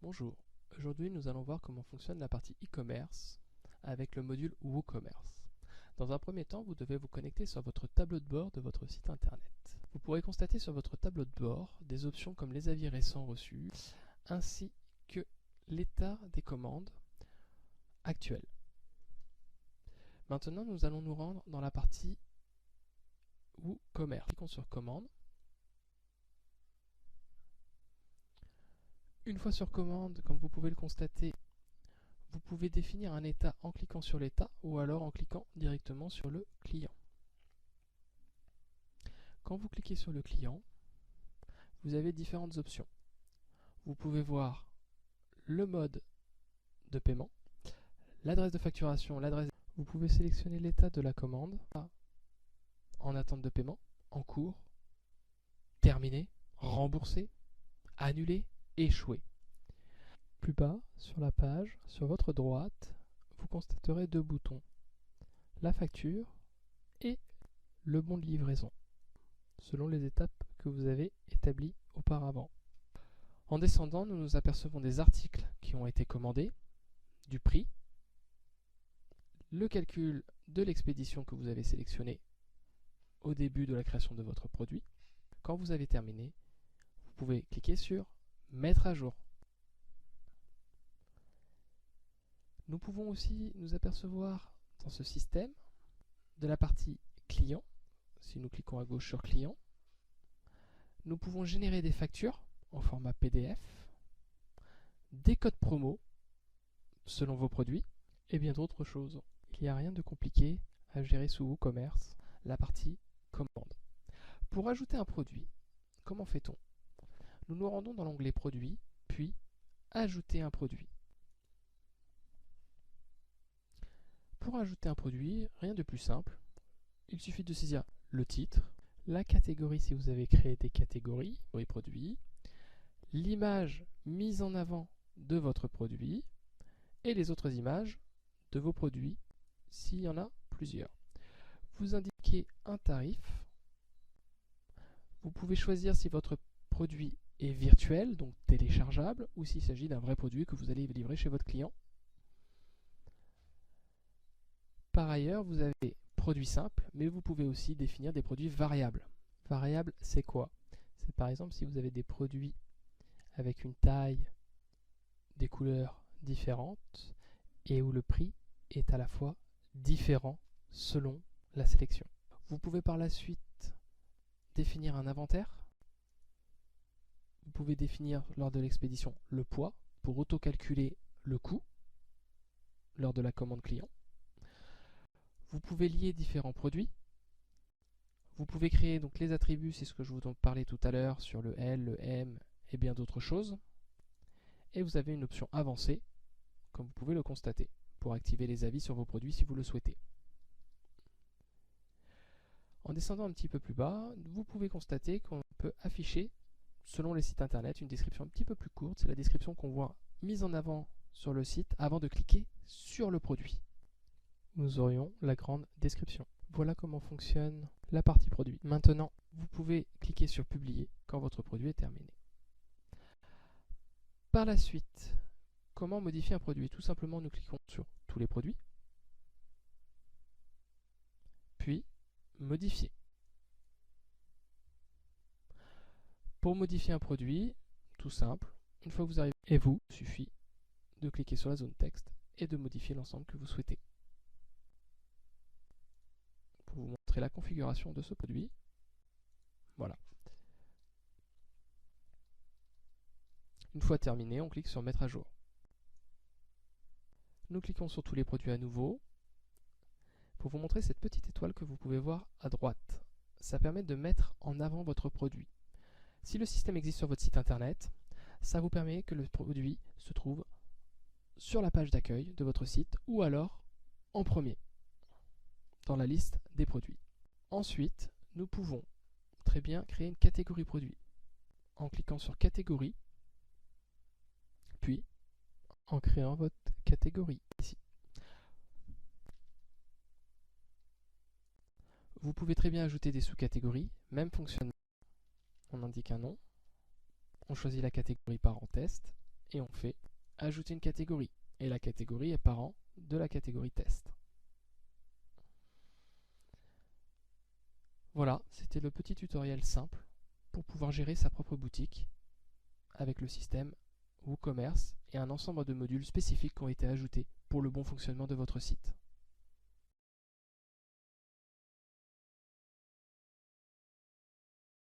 Bonjour, aujourd'hui nous allons voir comment fonctionne la partie e-commerce avec le module WooCommerce. Dans un premier temps, vous devez vous connecter sur votre tableau de bord de votre site internet. Vous pourrez constater sur votre tableau de bord des options comme les avis récents reçus, ainsi que l'état des commandes actuelles. Maintenant, nous allons nous rendre dans la partie WooCommerce. Cliquons sur commande. Une fois sur commande, comme vous pouvez le constater, vous pouvez définir un état en cliquant sur l'état ou alors en cliquant directement sur le client. Quand vous cliquez sur le client, vous avez différentes options. Vous pouvez voir le mode de paiement, l'adresse de facturation, l'adresse. Vous pouvez sélectionner l'état de la commande, en attente de paiement, en cours, terminé, remboursé, annulé, échoué. Plus bas, sur la page, sur votre droite, vous constaterez deux boutons, la facture et le bon de livraison, selon les étapes que vous avez établies auparavant. En descendant, nous nous apercevons des articles qui ont été commandés, du prix, le calcul de l'expédition que vous avez sélectionné au début de la création de votre produit. Quand vous avez terminé, vous pouvez cliquer sur Mettre à jour. Nous pouvons aussi nous apercevoir dans ce système de la partie client. Si nous cliquons à gauche sur client, nous pouvons générer des factures en format PDF, des codes promo selon vos produits et bien d'autres choses. Il n'y a rien de compliqué à gérer sous WooCommerce, la partie commande. Pour ajouter un produit, comment fait-on? Nous nous rendons dans l'onglet produit, puis ajouter un produit. Pour ajouter un produit, rien de plus simple. Il suffit de saisir le titre, la catégorie si vous avez créé des catégories, produits, l'image mise en avant de votre produit et les autres images de vos produits s'il y en a plusieurs. Vous indiquez un tarif. Vous pouvez choisir si votre produit est virtuel, donc téléchargeable, ou s'il s'agit d'un vrai produit que vous allez livrer chez votre client. Par ailleurs, vous avez produit simple, mais vous pouvez aussi définir des produits variables. Variable, c'est quoi? C'est par exemple si vous avez des produits avec une taille, des couleurs différentes et où le prix est à la fois différent selon la sélection. Vous pouvez par la suite définir un inventaire. Vous pouvez définir lors de l'expédition le poids pour auto-calculer le coût lors de la commande client. Vous pouvez lier différents produits. Vous pouvez créer donc les attributs, c'est ce que je vous en parlais tout à l'heure sur le L, le M et bien d'autres choses. Et vous avez une option avancée, comme vous pouvez le constater, pour activer les avis sur vos produits si vous le souhaitez. En descendant un petit peu plus bas, vous pouvez constater qu'on peut afficher, selon les sites internet, une description un petit peu plus courte. C'est la description qu'on voit mise en avant sur le site avant de cliquer sur le produit. Nous aurions la grande description. Voilà comment fonctionne la partie produit. Maintenant, vous pouvez cliquer sur publier quand votre produit est terminé. Par la suite, comment modifier un produit? Tout simplement, nous cliquons sur tous les produits, puis modifier. Pour modifier un produit, tout simple, une fois que vous arrivez, il suffit de cliquer sur la zone texte et de modifier l'ensemble que vous souhaitez. Pour vous montrer la configuration de ce produit, voilà. Une fois terminé, on clique sur Mettre à jour. Nous cliquons sur tous les produits à nouveau pour vous montrer cette petite étoile que vous pouvez voir à droite. Ça permet de mettre en avant votre produit. Si le système existe sur votre site internet, ça vous permet que le produit se trouve sur la page d'accueil de votre site ou alors en premier dans la liste des produits. Ensuite, nous pouvons très bien créer une catégorie produit en cliquant sur catégorie, puis en créant votre catégorie ici. Vous pouvez très bien ajouter des sous-catégories, même fonctionnement. On indique un nom, on choisit la catégorie par en test, et on fait ajouter une catégorie. Et la catégorie est parent de la catégorie test. Voilà, c'était le petit tutoriel simple pour pouvoir gérer sa propre boutique avec le système WooCommerce et un ensemble de modules spécifiques qui ont été ajoutés pour le bon fonctionnement de votre site.